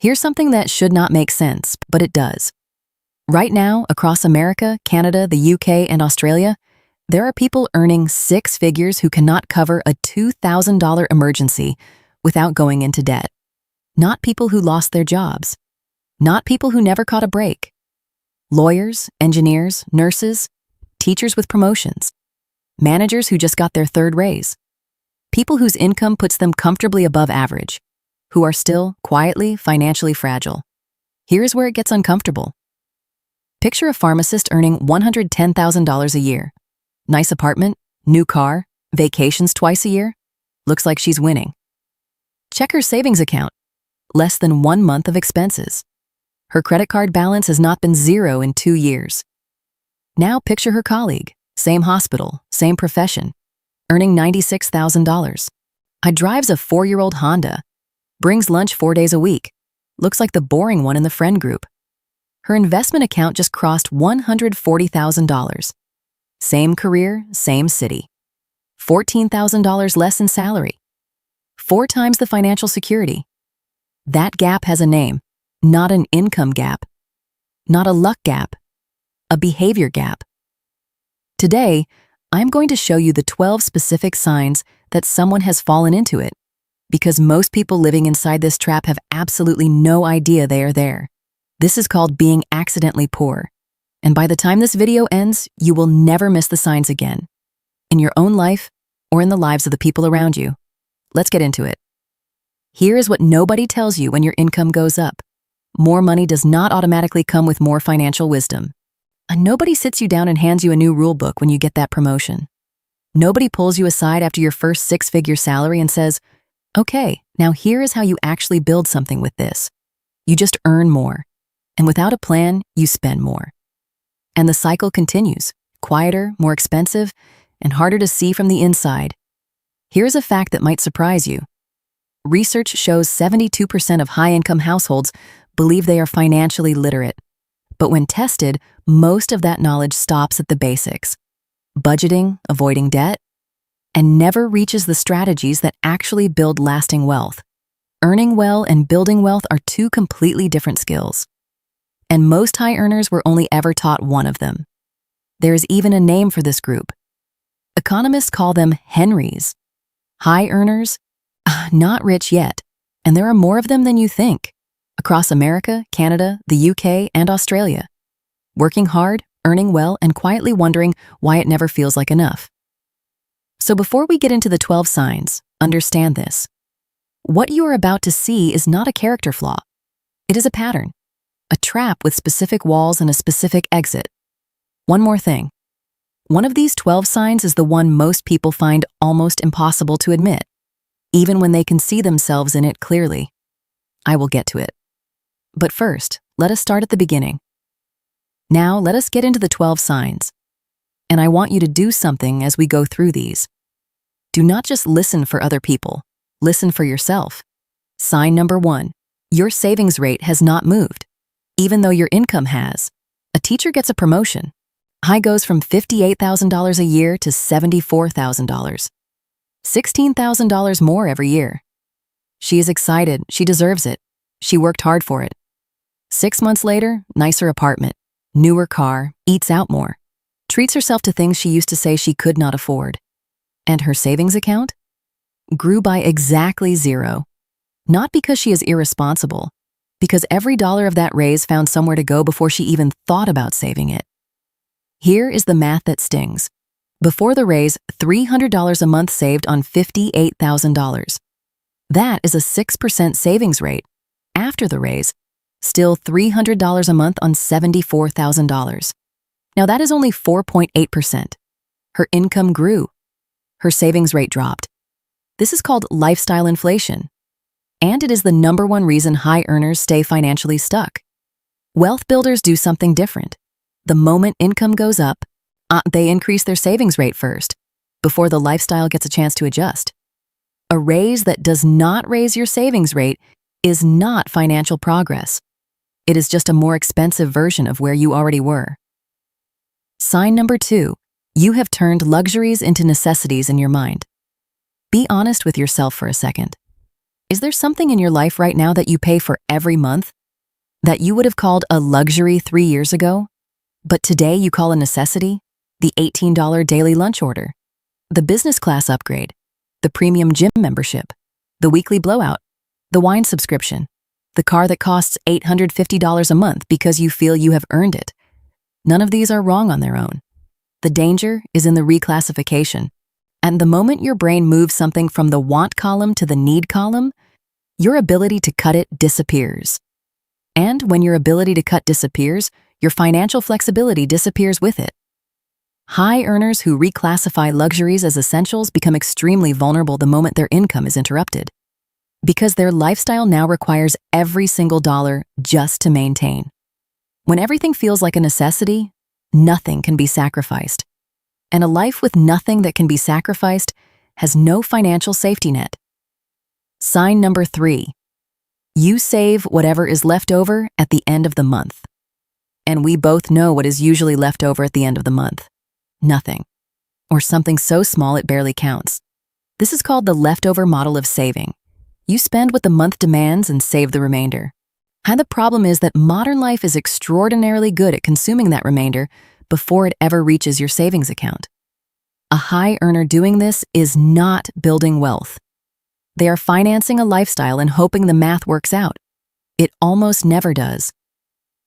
Here's something that should not make sense, but it does. Right now, across America, Canada, the UK, and Australia, there are people earning six figures who cannot cover a $2,000 emergency without going into debt. Not people who lost their jobs. Not people who never caught a break. Lawyers, engineers, nurses, teachers with promotions, managers who just got their third raise. People whose income puts them comfortably above average, who are still quietly financially fragile. Here's where it gets uncomfortable. Picture a pharmacist earning $110,000 a year. Nice apartment, new car, vacations twice a year. Looks like she's winning. Check her savings account. Less than 1 month of expenses. Her credit card balance has not been zero in 2 years. Now picture her colleague, same hospital, same profession, earning $96,000. Drives a 4-year-old Honda, brings lunch 4 days a week, looks like the boring one in the friend group. Her investment account just crossed $140,000. Same career, same city. $14,000 less in salary. 4 times the financial security. That gap has a name, not an income gap, not a luck gap, a behavior gap. Today, I'm going to show you the 12 specific signs that someone has fallen into it, because most people living inside this trap have absolutely no idea they are there. This is called being accidentally poor. And by the time this video ends, you will never miss the signs again, in your own life or in the lives of the people around you. Let's get into it. Here is what nobody tells you when your income goes up. More money does not automatically come with more financial wisdom. And nobody sits you down and hands you a new rule book when you get that promotion. Nobody pulls you aside after your first 6-figure salary and says, okay, now here is how you actually build something with this. You just earn more. And without a plan, you spend more. And the cycle continues, quieter, more expensive, and harder to see from the inside. Here's a fact that might surprise you. Research shows 72% of high-income households believe they are financially literate. But when tested, most of that knowledge stops at the basics. Budgeting, avoiding debt, and never reaches the strategies that actually build lasting wealth. Earning well and building wealth are 2 completely different skills. And most high earners were only ever taught one of them. There is even a name for this group. Economists call them Henrys. High earners, not rich yet, and there are more of them than you think, across America, Canada, the UK, and Australia. Working hard, earning well, and quietly wondering why it never feels like enough. So before we get into the 12 signs, understand this. What you are about to see is not a character flaw. It is a pattern. A trap with specific walls and a specific exit. One more thing. One of these 12 signs is the one most people find almost impossible to admit, even when they can see themselves in it clearly. I will get to it. But first, let us start at the beginning. Now, let us get into the 12 signs. And I want you to do something as we go through these. Do not just listen for other people. Listen for yourself. Sign number 1. Your savings rate has not moved. Even though your income has. A teacher gets a promotion. High goes from $58,000 a year to $74,000. $16,000 more every year. She is excited. She deserves it. She worked hard for it. 6 months later, nicer apartment, newer car, eats out more, treats herself to things she used to say she could not afford. And her savings account? Grew by exactly 0. Not because she is irresponsible, because every dollar of that raise found somewhere to go before she even thought about saving it. Here is the math that stings. Before the raise, $300 a month saved on $58,000. That is a 6% savings rate. After the raise, still $300 a month on $74,000. Now that is only 4.8%. Her income grew. Her savings rate dropped. This is called lifestyle inflation. And it is the #1 reason high earners stay financially stuck. Wealth builders do something different. The moment income goes up, they increase their savings rate first, before the lifestyle gets a chance to adjust. A raise that does not raise your savings rate is not financial progress. It is just a more expensive version of where you already were. Sign number 2, you have turned luxuries into necessities in your mind. Be honest with yourself for a second. Is there something in your life right now that you pay for every month that you would have called a luxury 3 years ago, but today you call a necessity? The $18 daily lunch order, the business class upgrade, the premium gym membership, the weekly blowout, the wine subscription, the car that costs $850 a month because you feel you have earned it. None of these are wrong on their own. The danger is in the reclassification. And the moment your brain moves something from the want column to the need column, your ability to cut it disappears. And when your ability to cut disappears, your financial flexibility disappears with it. High earners who reclassify luxuries as essentials become extremely vulnerable the moment their income is interrupted, because their lifestyle now requires every single dollar just to maintain. When everything feels like a necessity, nothing can be sacrificed. And a life with nothing that can be sacrificed has no financial safety net. Sign number 3. You save whatever is left over at the end of the month. And we both know what is usually left over at the end of the month. Nothing. Or something so small it barely counts. This is called the leftover model of saving. You spend what the month demands and save the remainder. And the problem is that modern life is extraordinarily good at consuming that remainder before it ever reaches your savings account. A high earner doing this is not building wealth. They are financing a lifestyle and hoping the math works out. It almost never does.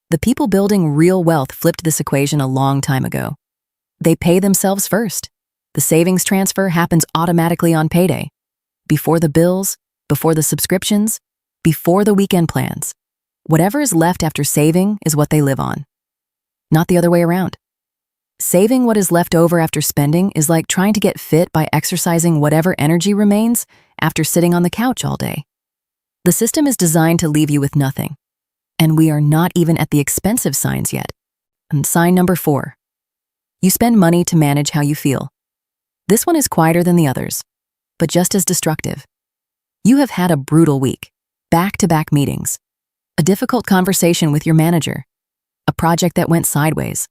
The people building real wealth flipped this equation a long time ago. They pay themselves first. The savings transfer happens automatically on payday. Before the bills, before the subscriptions, before the weekend plans. Whatever is left after saving is what they live on. Not the other way around. Saving what is left over after spending is like trying to get fit by exercising whatever energy remains after sitting on the couch all day. The system is designed to leave you with nothing. And we are not even at the expensive signs yet. And sign number 4. You spend money to manage how you feel. This one is quieter than the others, but just as destructive. You have had a brutal week, back-to-back meetings, a difficult conversation with your manager, a project that went sideways.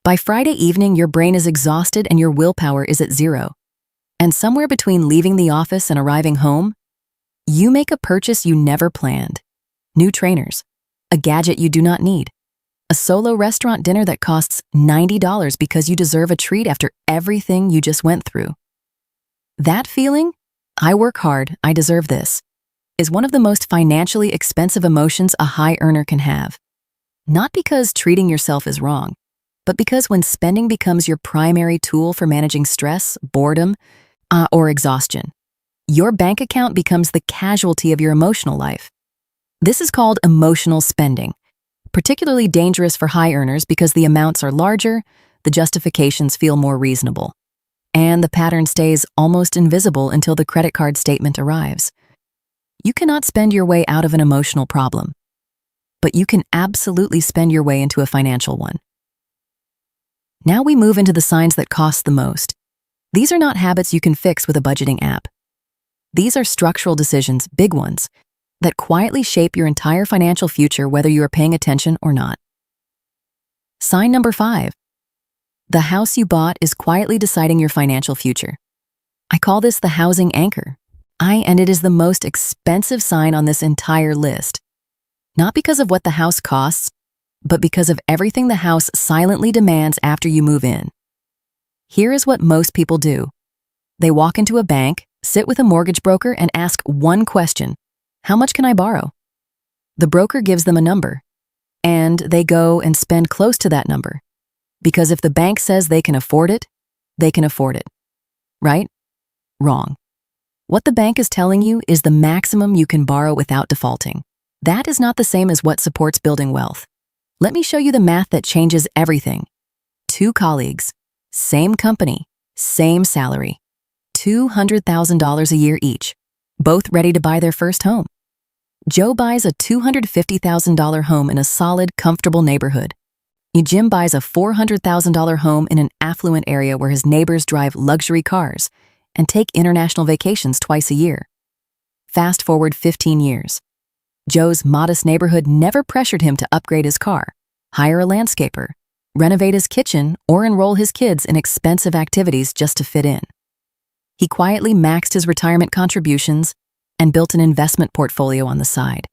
By Friday evening, your brain is exhausted and your willpower is at 0. And somewhere between leaving the office and arriving home, you make a purchase you never planned. New trainers, a gadget you do not need, a solo restaurant dinner that costs $90 because you deserve a treat after everything you just went through. That feeling, I work hard, I deserve this, is one of the most financially expensive emotions a high earner can have. Not because treating yourself is wrong, but because when spending becomes your primary tool for managing stress, boredom, or exhaustion, your bank account becomes the casualty of your emotional life. This is called emotional spending, particularly dangerous for high earners because the amounts are larger, the justifications feel more reasonable, and the pattern stays almost invisible until the credit card statement arrives. You cannot spend your way out of an emotional problem, but you can absolutely spend your way into a financial one. Now we move into the signs that cost the most. These are not habits you can fix with a budgeting app. These are structural decisions, big ones, that quietly shape your entire financial future whether you are paying attention or not. Sign number 5. The house you bought is quietly deciding your financial future. I call this the housing anchor. And it is the most expensive sign on this entire list. Not because of what the house costs, but because of everything the house silently demands after you move in. Here is what most people do. They walk into a bank, sit with a mortgage broker, and ask one question: how much can I borrow? The broker gives them a number, and they go and spend close to that number. Because if the bank says they can afford it, they can afford it. Right? Wrong. What the bank is telling you is the maximum you can borrow without defaulting. That is not the same as what supports building wealth. Let me show you the math that changes everything. 2 colleagues, same company, same salary, $200,000 a year each, both ready to buy their first home. Joe buys a $250,000 home in a solid, comfortable neighborhood. Jim buys a $400,000 home in an affluent area where his neighbors drive luxury cars and take international vacations twice a year. Fast forward 15 years. Joe's modest neighborhood never pressured him to upgrade his car, hire a landscaper, renovate his kitchen, or enroll his kids in expensive activities just to fit in. He quietly maxed his retirement contributions, and built an investment portfolio on the side.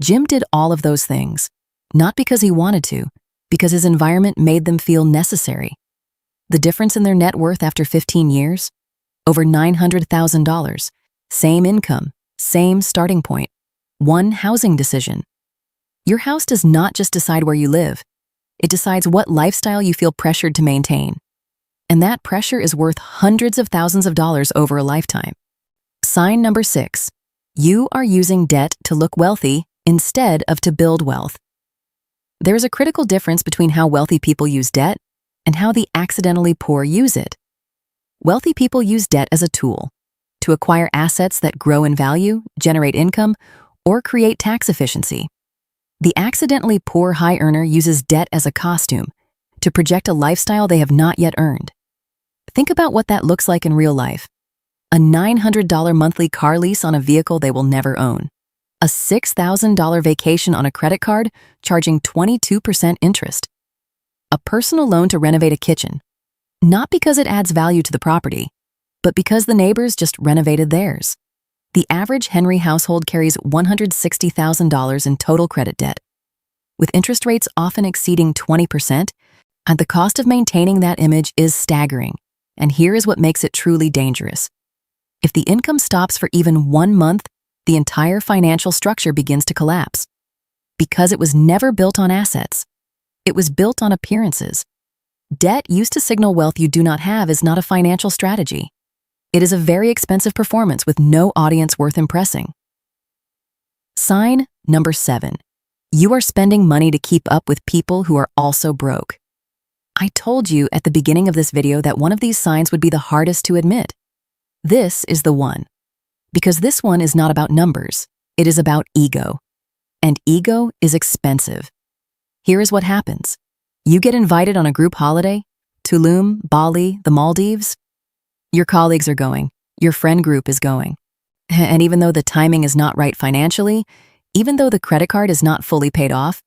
Jim did all of those things, not because he wanted to, because his environment made them feel necessary. The difference in their net worth after 15 years? Over $900,000. Same income, same starting point, one housing decision. Your house does not just decide where you live. It decides what lifestyle you feel pressured to maintain. And that pressure is worth hundreds of thousands of dollars over a lifetime. Sign number 6. You are using debt to look wealthy instead of to build wealth. There is a critical difference between how wealthy people use debt and how the accidentally poor use it. Wealthy people use debt as a tool to acquire assets that grow in value, generate income, or create tax efficiency. The accidentally poor high earner uses debt as a costume to project a lifestyle they have not yet earned. Think about what that looks like in real life. A $900 monthly car lease on a vehicle they will never own. A $6,000 vacation on a credit card charging 22% interest. A personal loan to renovate a kitchen, not because it adds value to the property, but because the neighbors just renovated theirs. The average Henry household carries $160,000 in total credit debt, with interest rates often exceeding 20%, and the cost of maintaining that image is staggering. And here is what makes it truly dangerous. If the income stops for even 1 month, the entire financial structure begins to collapse. Because it was never built on assets. It was built on appearances. Debt used to signal wealth you do not have is not a financial strategy. It is a very expensive performance with no audience worth impressing. Sign number 7. You are spending money to keep up with people who are also broke. I told you at the beginning of this video that one of these signs would be the hardest to admit. This is the one. Because this one is not about numbers, it is about ego. And ego is expensive. Here is what happens. You get invited on a group holiday, Tulum, Bali, the Maldives. Your colleagues are going, your friend group is going. And even though the timing is not right financially, even though the credit card is not fully paid off,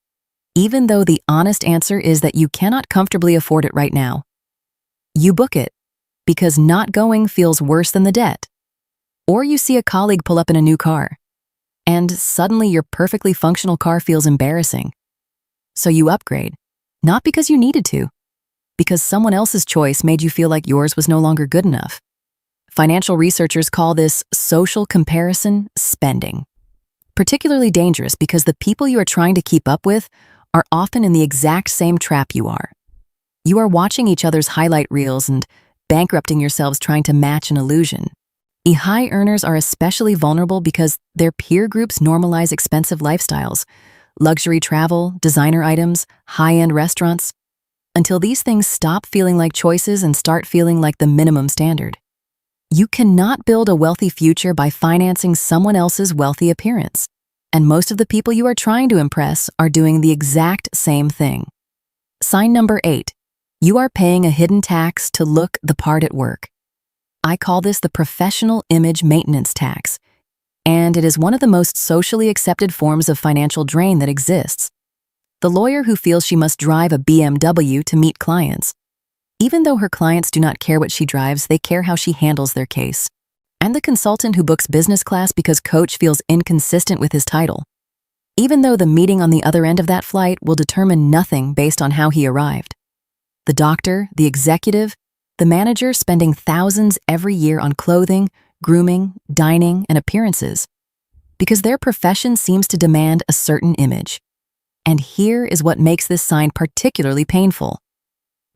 even though the honest answer is that you cannot comfortably afford it right now, you book it because not going feels worse than the debt. Or you see a colleague pull up in a new car, and suddenly your perfectly functional car feels embarrassing. So you upgrade, not because you needed to, because someone else's choice made you feel like yours was no longer good enough. Financial researchers call this social comparison spending. Particularly dangerous because the people you are trying to keep up with are often in the exact same trap you are. You are watching each other's highlight reels and bankrupting yourselves trying to match an illusion. High earners are especially vulnerable because their peer groups normalize expensive lifestyles, luxury travel, designer items, high-end restaurants, until these things stop feeling like choices and start feeling like the minimum standard. You cannot build a wealthy future by financing someone else's wealthy appearance. And most of the people you are trying to impress are doing the exact same thing. Sign number 8. You are paying a hidden tax to look the part at work. I call this the professional image maintenance tax, and it is one of the most socially accepted forms of financial drain that exists. The lawyer who feels she must drive a BMW to meet clients. Even though her clients do not care what she drives, they care how she handles their case. And the consultant who books business class because coach feels inconsistent with his title. Even though the meeting on the other end of that flight will determine nothing based on how he arrived. The doctor, the executive, the manager spending thousands every year on clothing, grooming, dining, and appearances. Because their profession seems to demand a certain image. And here is what makes this sign particularly painful.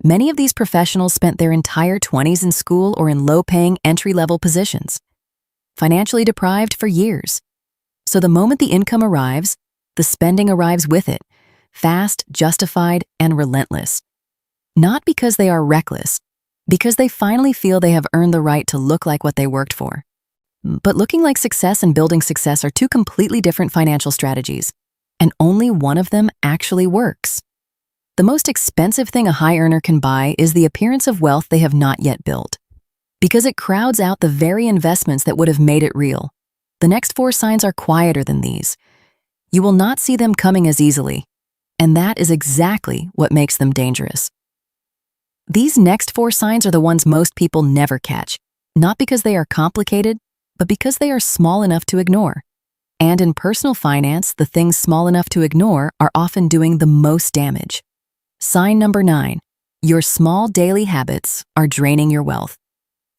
Many of these professionals spent their entire 20s in school or in low-paying entry-level positions, financially deprived for years. So the moment the income arrives, the spending arrives with it, fast, justified, and relentless. Not because they are reckless, because they finally feel they have earned the right to look like what they worked for. But looking like success and building success are two completely different financial strategies, and only one of them actually works. The most expensive thing a high earner can buy is the appearance of wealth they have not yet built, because it crowds out the very investments that would have made it real. The next 4 signs are quieter than these. You will not see them coming as easily, and that is exactly what makes them dangerous. These next 4 signs are the ones most people never catch, not because they are complicated, but because they are small enough to ignore. And in personal finance, the things small enough to ignore are often doing the most damage. Sign number 9. Your small daily habits are draining your wealth.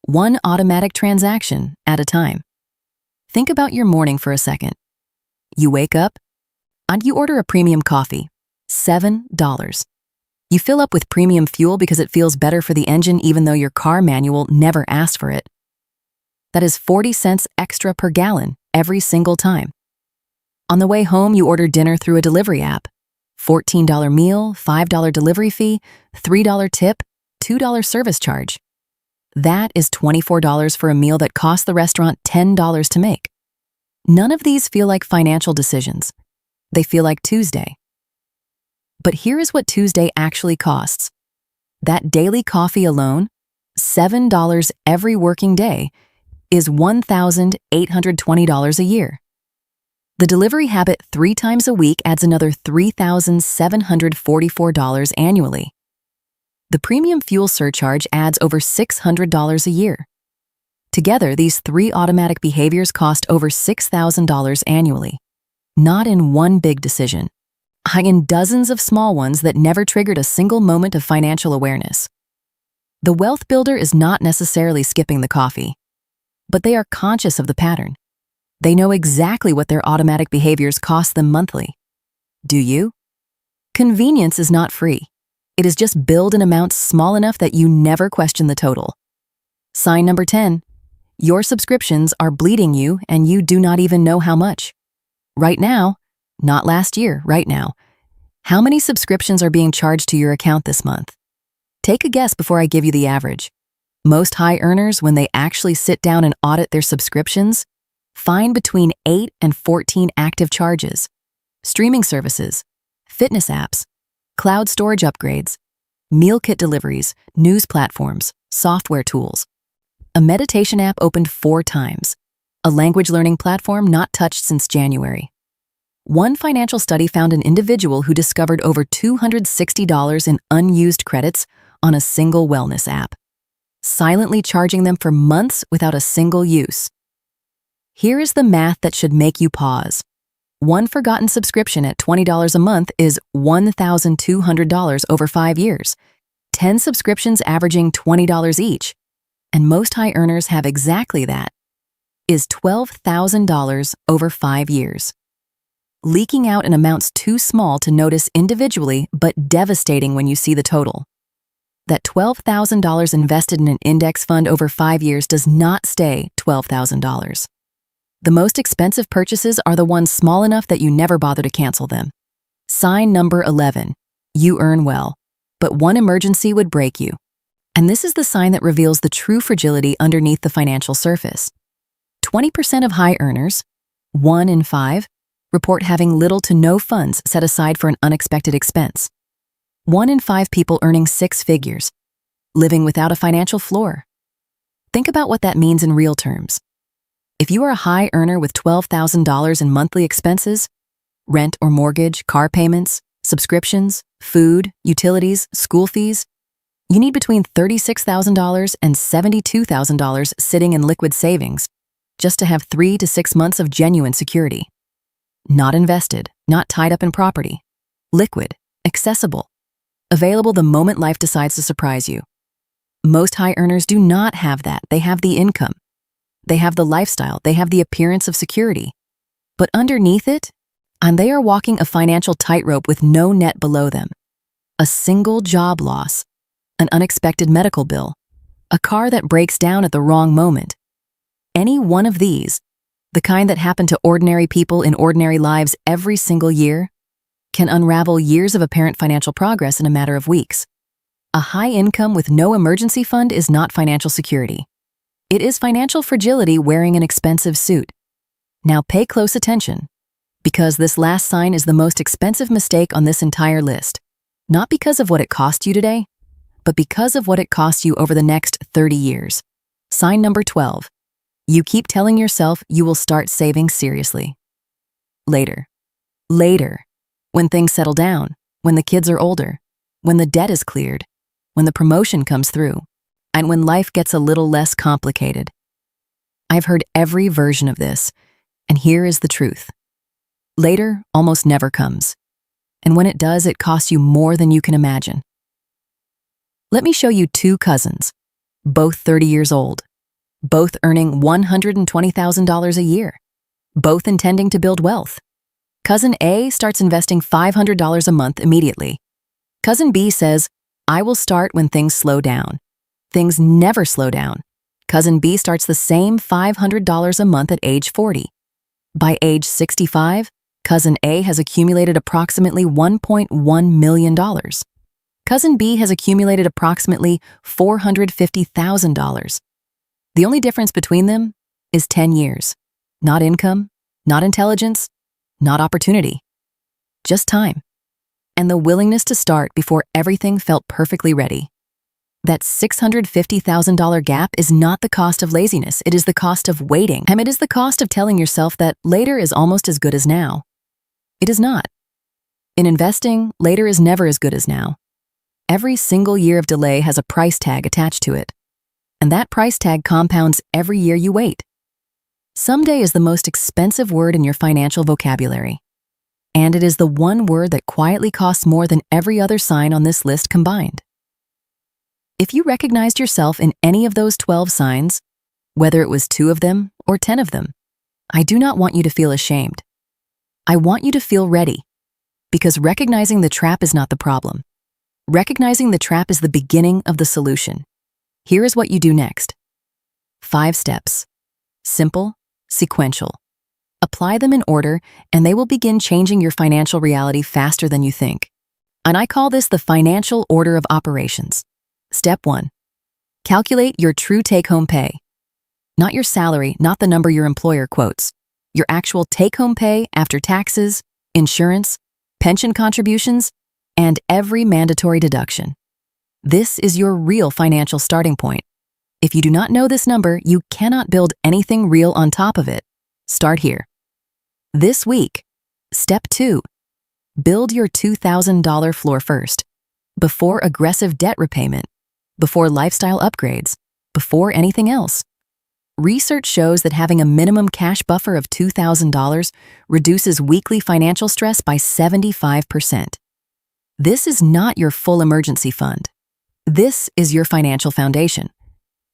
One automatic transaction at a time. Think about your morning for a second. You wake up and you order a premium coffee, $7. You fill up with premium fuel because it feels better for the engine even though your car manual never asked for it. That is 40 cents extra per gallon every single time. On the way home, you order dinner through a delivery app. $14 meal, $5 delivery fee, $3 tip, $2 service charge. That is $24 for a meal that cost the restaurant $10 to make. None of these feel like financial decisions. They feel like Tuesday. But here is what Tuesday actually costs. That daily coffee alone, $7 every working day, is $1,820 a year. The delivery habit 3 times a week adds another $3,744 annually. The premium fuel surcharge adds over $600 a year. Together, these 3 automatic behaviors cost over $6,000 annually. Not in one big decision, in dozens of small ones that never triggered a single moment of financial awareness. The wealth builder is not necessarily skipping the coffee, but they are conscious of the pattern. They know exactly what their automatic behaviors cost them monthly. Do you? Convenience is not free. It is just billed in amounts small enough that you never question the total. Sign number 10. Your subscriptions are bleeding you and you do not even know how much. Right now, not last year, right now. How many subscriptions are being charged to your account this month? Take a guess before I give you the average. Most high earners, when they actually sit down and audit their subscriptions, find between 8 and 14 active charges. Streaming services, fitness apps, cloud storage upgrades, meal kit deliveries, news platforms, software tools. A meditation app opened 4 times. A language learning platform not touched since January. One financial study found an individual who discovered over $260 in unused credits on a single wellness app, silently charging them for months without a single use. Here is the math that should make you pause. One forgotten subscription at $20 a month is $1,200 over 5 years, 10 subscriptions averaging $20 each, and most high earners have exactly that, is $12,000 over 5 years. Leaking out in amounts too small to notice individually, but devastating when you see the total. That $12,000 invested in an index fund over 5 years does not stay $12,000. The most expensive purchases are the ones small enough that you never bother to cancel them. Sign number 11. You earn well, but one emergency would break you. And this is the sign that reveals the true fragility underneath the financial surface. 20% of high earners, 1 in 5, report having little to no funds set aside for an unexpected expense. 1 in 5 people earning 6 figures, living without a financial floor. Think about what that means in real terms. If you are a high earner with $12,000 in monthly expenses, rent or mortgage, car payments, subscriptions, food, utilities, school fees, you need between $36,000 and $72,000 sitting in liquid savings just to have 3 to 6 months of genuine security. Not invested, not tied up in property. Liquid, accessible, available the moment life decides to surprise you. Most high earners do not have that. They have the income. They have the lifestyle. They have the appearance of security. But underneath it, and they are walking a financial tightrope with no net below them. A single job loss, an unexpected medical bill, a car that breaks down at the wrong moment. Any one of these, the kind that happen to ordinary people in ordinary lives every single year, can unravel years of apparent financial progress in a matter of weeks. A high income with no emergency fund is not financial security. It is financial fragility wearing an expensive suit. Now pay close attention, because this last sign is the most expensive mistake on this entire list. Not because of what it cost you today, but because of what it costs you over the next 30 years. Sign number 12. You keep telling yourself you will start saving seriously. Later. Later. When things settle down, when the kids are older, when the debt is cleared, when the promotion comes through, and when life gets a little less complicated. I've heard every version of this, and here is the truth. Later almost never comes, and when it does, it costs you more than you can imagine. Let me show you two cousins, both 30 years old, both earning $120,000 a year, both intending to build wealth. Cousin A starts investing $500 a month immediately. Cousin B says, I will start when things slow down. Things never slow down. Cousin B starts the same $500 a month at age 40. By age 65, Cousin A has accumulated approximately $1.1 million. Cousin B has accumulated approximately $450,000. The only difference between them is 10 years. Not income, not intelligence, not opportunity. Just time. And the willingness to start before everything felt perfectly ready. That $650,000 gap is not the cost of laziness, it is the cost of waiting. And it is the cost of telling yourself that later is almost as good as now. It is not. In investing, later is never as good as now. Every single year of delay has a price tag attached to it. And that price tag compounds every year you wait. Someday is the most expensive word in your financial vocabulary. And it is the one word that quietly costs more than every other sign on this list combined. If you recognized yourself in any of those 12 signs, whether it was 2 of them or 10 of them, I do not want you to feel ashamed. I want you to feel ready, because recognizing the trap is not the problem. Recognizing the trap is the beginning of the solution. Here is what you do next. 5 steps. Simple, sequential. Apply them in order, and they will begin changing your financial reality faster than you think. And I call this the financial order of operations. Step 1. Calculate your true take-home pay. Not your salary, not the number your employer quotes. Your actual take-home pay after taxes, insurance, pension contributions, and every mandatory deduction. This is your real financial starting point. If you do not know this number, you cannot build anything real on top of it. Start here. This week, Step 2. Build your $2,000 floor first, before aggressive debt repayment, before lifestyle upgrades, before anything else. Research shows that having a minimum cash buffer of $2,000 reduces weekly financial stress by 75%. This is not your full emergency fund. This is your financial foundation,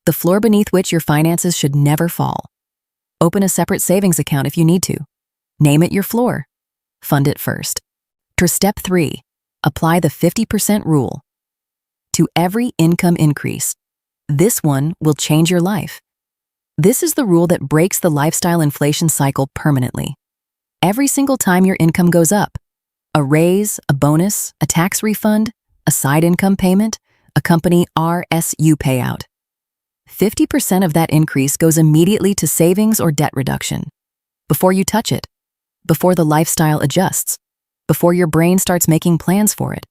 the floor beneath which your finances should never fall. Open a separate savings account if you need to. Name it your floor. Fund it first. For Step 3, apply the 50% rule. To every income increase, this one will change your life. This is the rule that breaks the lifestyle inflation cycle permanently. Every single time your income goes up, a raise, a bonus, a tax refund, a side income payment, a company RSU payout, 50% of that increase goes immediately to savings or debt reduction. Before you touch it, before the lifestyle adjusts, before your brain starts making plans for it.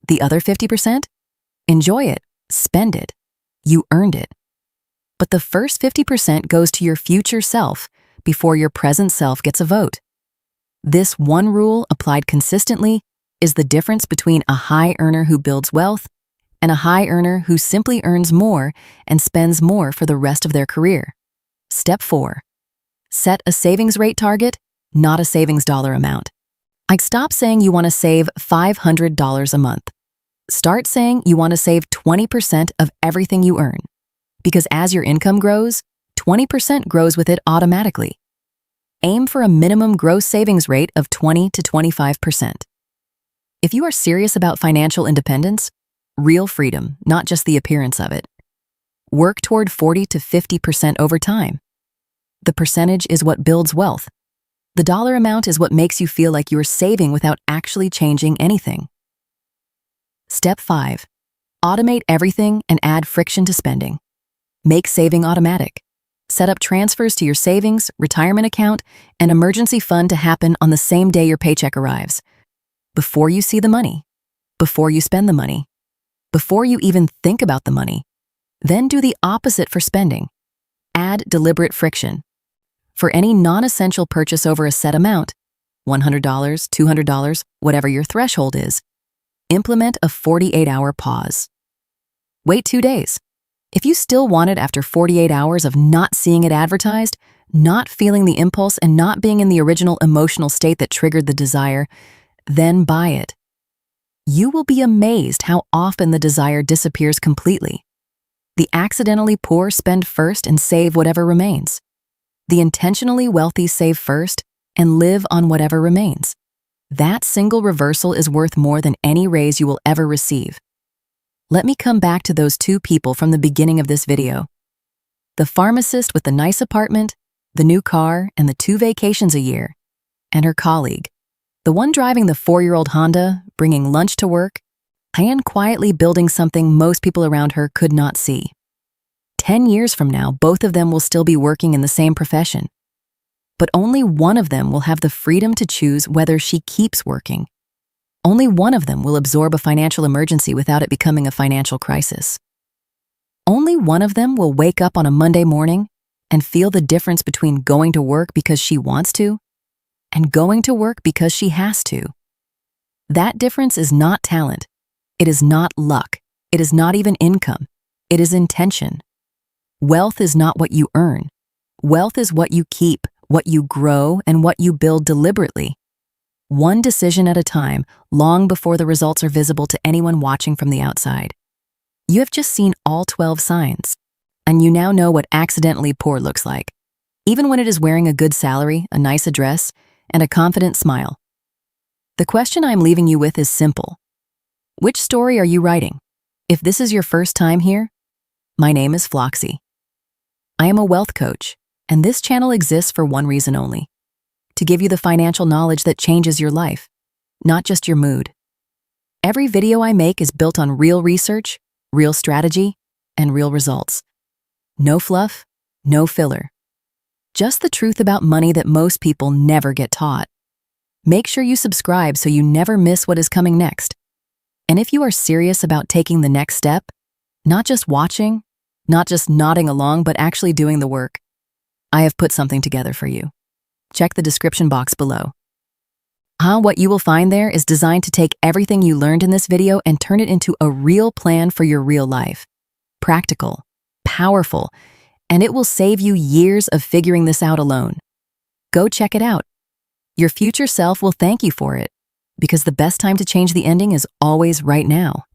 The other 50%? Enjoy it, spend it. You earned it. But the first 50% goes to your future self before your present self gets a vote. This one rule applied consistently is the difference between a high earner who builds wealth and a high earner who simply earns more and spends more for the rest of their career. Step 4. Set a savings rate target, not a savings dollar amount. Stop saying you want to save $500 a month. Start saying you want to save 20% of everything you earn. Because as your income grows, 20% grows with it automatically. Aim for a minimum gross savings rate of 20 to 25%. If you are serious about financial independence, real freedom, not just the appearance of it, work toward 40 to 50% over time. The percentage is what builds wealth. The dollar amount is what makes you feel like you are saving without actually changing anything. Step 5. Automate everything and add friction to spending. Make saving automatic. Set up transfers to your savings, retirement account, and emergency fund to happen on the same day your paycheck arrives. Before you see the money, before you spend the money, before you even think about the money. Then do the opposite for spending. Add deliberate friction. For any non-essential purchase over a set amount, $100, $200, whatever your threshold is, implement a 48-hour pause. Wait 2 days. If you still want it after 48 hours of not seeing it advertised, not feeling the impulse, and not being in the original emotional state that triggered the desire, then buy it. You will be amazed how often the desire disappears completely. The accidentally poor spend first and save whatever remains. The intentionally wealthy save first and live on whatever remains. That single reversal is worth more than any raise you will ever receive. Let me come back to those two people from the beginning of this video. The pharmacist with the nice apartment, the new car, and the 2 vacations a year, and her colleague, the one driving the 4-year-old Honda, bringing lunch to work, and quietly building something most people around her could not see. 10 years from now, both of them will still be working in the same profession. But only one of them will have the freedom to choose whether she keeps working. Only one of them will absorb a financial emergency without it becoming a financial crisis. Only one of them will wake up on a Monday morning and feel the difference between going to work because she wants to and going to work because she has to. That difference is not talent. It is not luck. It is not even income. It is intention. Wealth is not what you earn. Wealth is what you keep, what you grow, and what you build deliberately. One decision at a time, long before the results are visible to anyone watching from the outside. You have just seen all 12 signs, and you now know what accidentally poor looks like, even when it is wearing a good salary, a nice address, and a confident smile. The question I'm leaving you with is simple. Which story are you writing? If this is your first time here, my name is Floxy. I am a wealth coach, and this channel exists for one reason only: to give you the financial knowledge that changes your life, not just your mood. Every video I make is built on real research, real strategy, and real results. No fluff, no filler. Just the truth about money that most people never get taught. Make sure you subscribe so you never miss what is coming next. And if you are serious about taking the next step, not just watching, not just nodding along, but actually doing the work, I have put something together for you. Check the description box below. What you will find there is designed to take everything you learned in this video and turn it into a real plan for your real life. Practical, powerful, and it will save you years of figuring this out alone. Go check it out. Your future self will thank you for it, because the best time to change the ending is always right now.